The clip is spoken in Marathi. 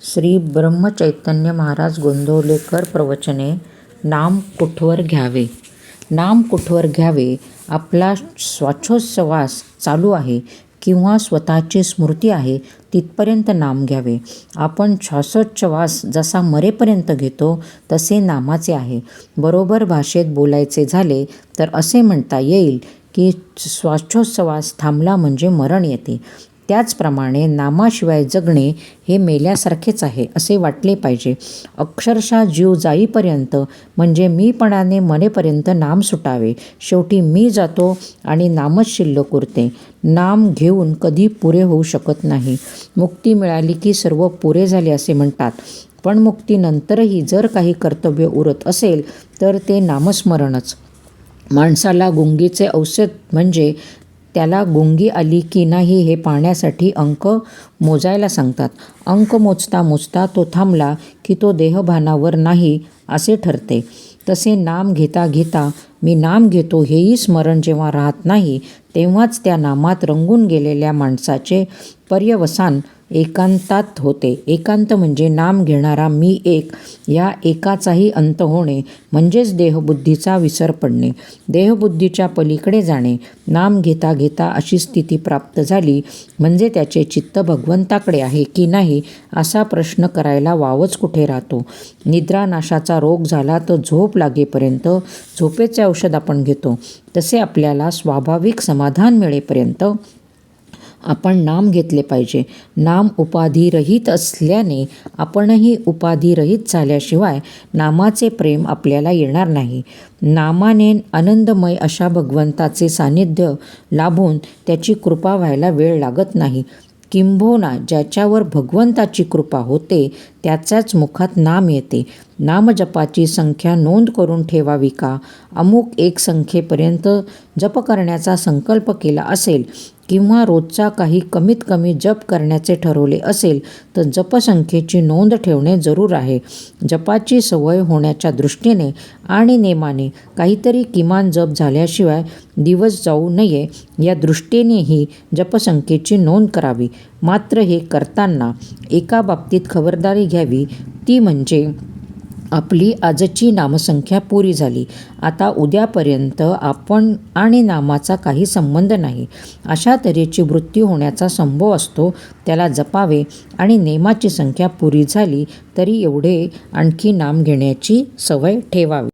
श्री ब्रह्मचैतन्य महाराज गोंदवलेकर प्रवचने. नाम कुठवर घ्यावे. नाम कुठवर घ्यावे. आपला श्वासोच्छ्वास चालू आहे किंवा स्वतःची स्मृती आहे तिथपर्यंत नाम घ्यावे. आपण श्वासोच्छ्वास जसा मरेपर्यंत घेतो तसे नामाचे आहे. बरोबर भाषेत बोलायचे झाले तर असे म्हणता येईल की श्वासोच्छ्वास थांबला म्हणजे मरण येते. त्याचप्रमाणे नामाशिवाय जगणे हे मेल्यासारखेच आहे असे वाटले पाहिजे. अक्षरशः जीव जाईपर्यंत म्हणजे मीपणाने मरेपर्यंत नाम सुटावे. शेवटी मी जातो आणि नामच शिल्लक उरते. नाम घेऊन कधी पुरे होऊ शकत नाही. मुक्ती मिळाली की सर्व पुरे झाले असे म्हणतात, पण मुक्तीनंतरही जर काही कर्तव्य उरत असेल तर ते नामस्मरणच. माणसाला गुंगीचे औषध म्हणजे त्याला गुंगी आली की नाही हे पाहण्यासाठी अंक मोजायला सांगतात. अंक मोजता मोजता तो थांबला की तो देहभानावर नाही असे ठरते. तसे नाम घेता घेता मी नाम घेतो हेही स्मरण जेव्हा राहत नाही तेव्हाच त्या नामात रंगून गेलेल्या माणसाचे पर्यवसान एकांतात होते. एकांत म्हणजे नाम घेणारा मी एक, या एकाचाही अंत होणे म्हणजेच देहबुद्धीचा विसर पडणे, देहबुद्धीच्या पलीकडे जाणे. नाम घेता घेता अशी स्थिती प्राप्त झाली म्हणजे त्याचे चित्त भगवंताकडे आहे की नाही असा प्रश्न करायला वावच कुठे राहतो. निद्रानाशाचा रोग झाला तर झोप लागेपर्यंत झोपेचे औषध आपण घेतो, तसे आपल्याला स्वाभाविक समाधान मिळेपर्यंत आपण नाम घेतले पाहिजे. नाम उपाधिरहित असल्याने आपणही उपाधिरहित झाल्याशिवाय नामाचे प्रेम आपल्याला येणार नाही. नामाने आनंदमय अशा भगवंताचे सानिध्य लाभून त्याची कृपा व्हायला वेळ लागत नाही. किंबहुना ज्याच्यावर भगवंताची कृपा होते त्याच्याच मुखात नाम येते. नामजपाची संख्या नोंद करून ठेवावी का? अमुक एक संख्येपर्यंत जप करण्याचा संकल्प केला असेल किंवा रोजचा काही कमीत कमी जप करण्याचे ठरवले असेल तर जपसंख्येची नोंद ठेवणे जरूर आहे. जपाची सवय होण्याच्या दृष्टीने आणि नेमाने काहीतरी किमान जप झाल्याशिवाय दिवस जाऊ नये या दृष्टीनेही जपसंख्येची नोंद करावी. मात्र हे करताना एका बाबतीत खबरदारी घ्यावी, ती म्हणजे आपली आजची नामसंख्या पुरी झाली. आता उद्यापर्यंत आपण आणि नामाचा काही संबंध नाही अशा तऱ्हेची वृत्ती होण्याचा संभव असतो. त्याला जपावे आणि नेमाची संख्या पुरी झाली तरी एवढे आणखी नाम घेण्याची सवय ठेवावी.